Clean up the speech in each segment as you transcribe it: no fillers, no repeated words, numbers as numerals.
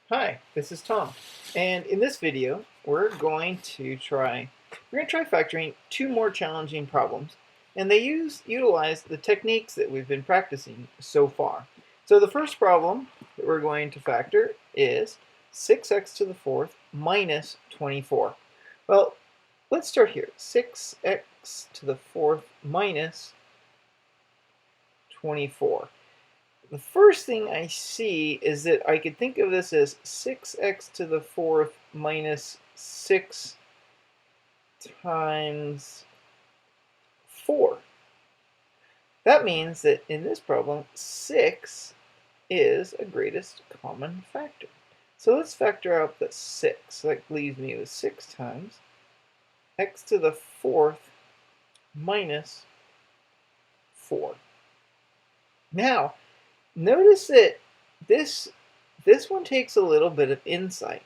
Hi, this is Tom, and in this video we're going to try factoring two more challenging problems, and they utilize the techniques that we've been practicing so far. So the first problem that we're going to factor is 6x to the fourth minus 24. Well, let's start here. 6x to the fourth minus 24. The first thing I see is that I could think of this as 6x to the fourth minus 6 times 4. That means that in this problem, 6 is a greatest common factor. So let's factor out the 6. That leaves me with 6 times x to the fourth minus 4. Now, notice that this one takes a little bit of insight.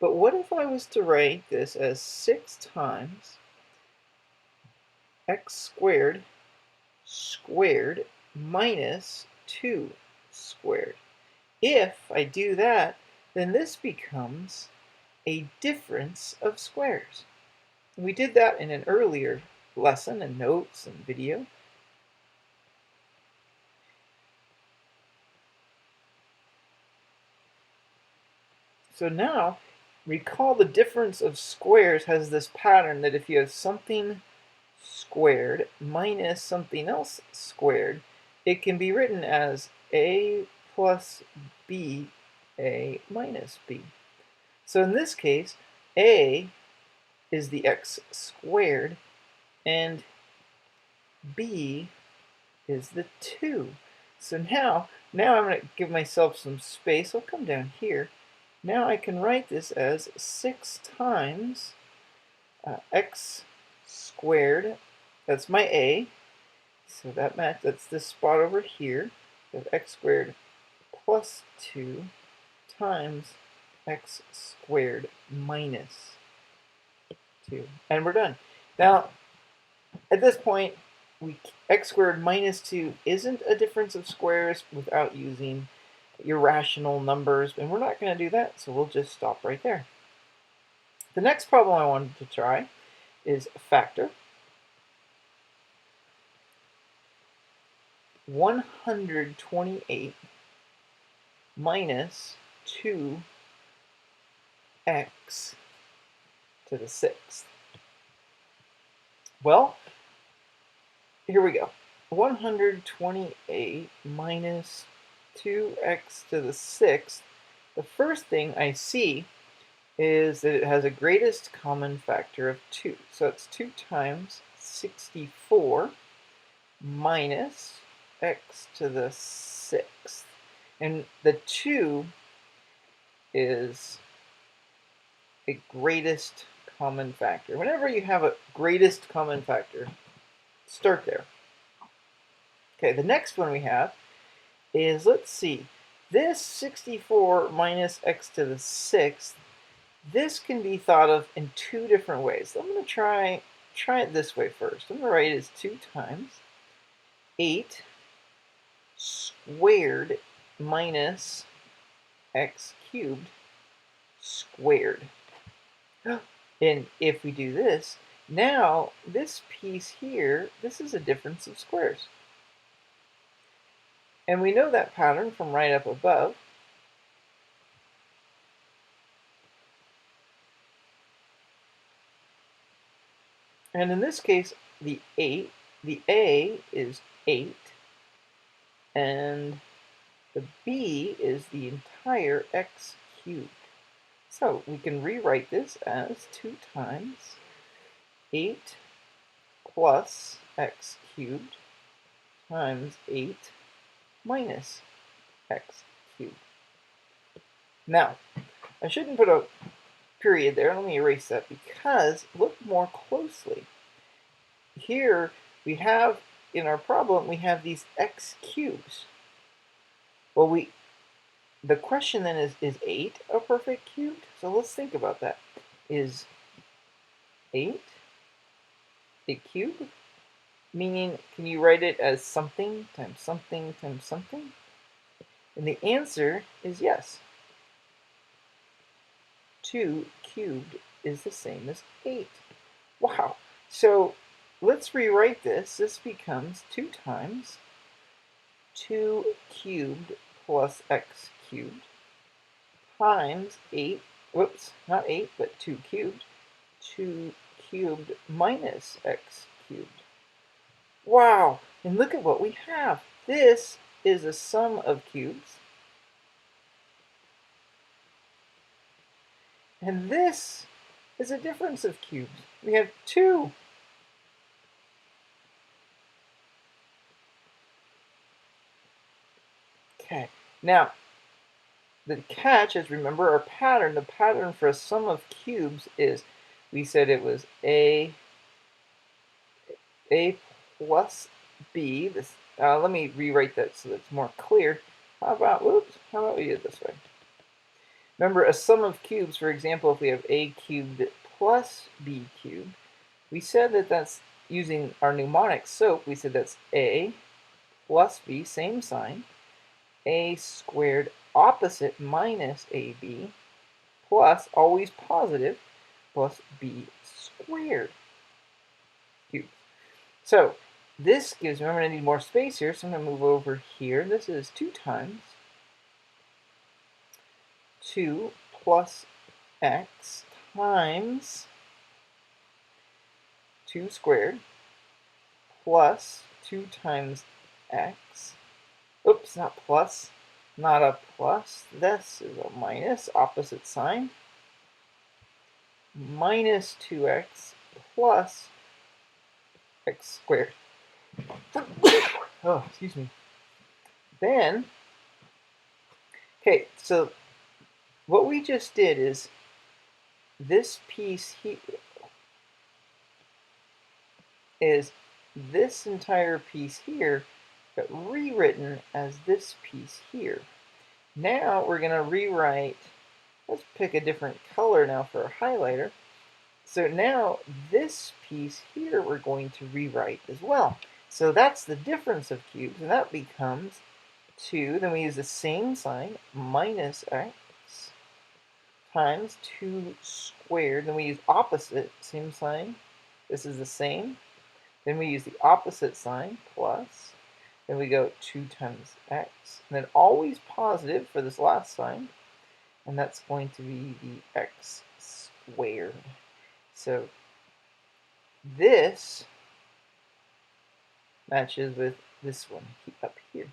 But what if I was to write this as 6 times x squared squared minus 2 squared? If I do that, then this becomes a difference of squares. We did that in an earlier lesson and notes and video. So now, recall the difference of squares has this pattern that if you have something squared minus something else squared, it can be written as a plus b, a minus b. So in this case, a is the x squared, and b is the 2. So now I'm going to give myself some space. I'll come down here. Now I can write this as 6 times x squared. That's my a. So that's this spot over here. Of x squared plus 2 times x squared minus 2. And we're done. Now, at this point, x squared minus 2 isn't a difference of squares without using irrational numbers, and we're not going to do that, so we'll just stop right there. The next problem I wanted to try is factor 128 minus 2x to the 6th. Well, here we go. 128 minus 2x to the 6th. The first thing I see is that it has a greatest common factor of 2. So it's 2 times 64 minus x to the 6th. And the 2 is a greatest common factor. Whenever you have a greatest common factor, start there. Okay, the next one we have is, let's see, this 64 minus x to the 6th, this can be thought of in two different ways. So I'm going to try it this way first. I'm going to write it as 2 times 8 squared minus x cubed squared. And if we do this, now this piece here, this is a difference of squares. And we know that pattern from right up above. And in this case, the a is 8, and the b is the entire x cubed. So we can rewrite this as 2 times 8 plus x cubed times 8 minus x cubed. Now, I shouldn't put a period there. Let me erase that, because look more closely. Here we have, in our problem, we have these x cubes. Well, the question then is 8 a perfect cube? So let's think about that. Is 8 a cube? Meaning, can you write it as something times something times something? And the answer is yes. 2 cubed is the same as 8. Wow. So let's rewrite this. This becomes 2 times 2 cubed plus x cubed times 8, whoops, not 8, but 2 cubed, 2 cubed minus x cubed. Wow, and look at what we have. This is a sum of cubes, and this is a difference of cubes. We have 2. Okay, now the catch is, remember our pattern. The pattern for a sum of cubes is, we said it was a plus b. This let me rewrite that so that it's more clear. How about we do it this way? Remember, a sum of cubes, for example, if we have a cubed plus b cubed, we said that that's using our mnemonic SOAP. We said that's a plus b, same sign, a squared opposite minus ab plus, always positive, plus b squared cubed. So this gives, remember I need more space here, so I'm going to move over here. This is 2 times 2 plus x times 2 squared plus 2 times x. Oops, not plus. Not a plus. This is a minus, opposite sign. Minus 2x plus x squared. Oh, excuse me. Then, okay, so what we just did is this piece here is this entire piece here got rewritten as this piece here. Now we're going to rewrite, let's pick a different color now for a highlighter. So now this piece here we're going to rewrite as well. So that's the difference of cubes, and that becomes 2, then we use the same sign, minus x, times 2 squared, then we use opposite, same sign, this is the same, then we use the opposite sign, plus, then we go 2 times x, and then always positive for this last sign, and that's going to be the x squared. So this matches with this one up here.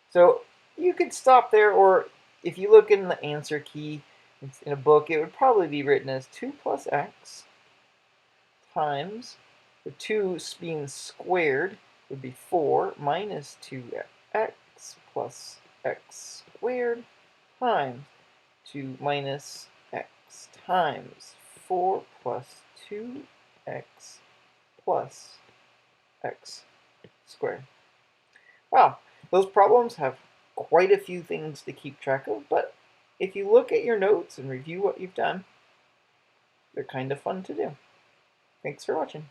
So you could stop there, or if you look in the answer key in a book, it would probably be written as 2 plus x times, the 2 being squared would be 4 minus 2x plus x squared times 2 minus x times 4 plus 2x plus x squared. Wow, those problems have quite a few things to keep track of, but if you look at your notes and review what you've done, they're kind of fun to do. Thanks for watching.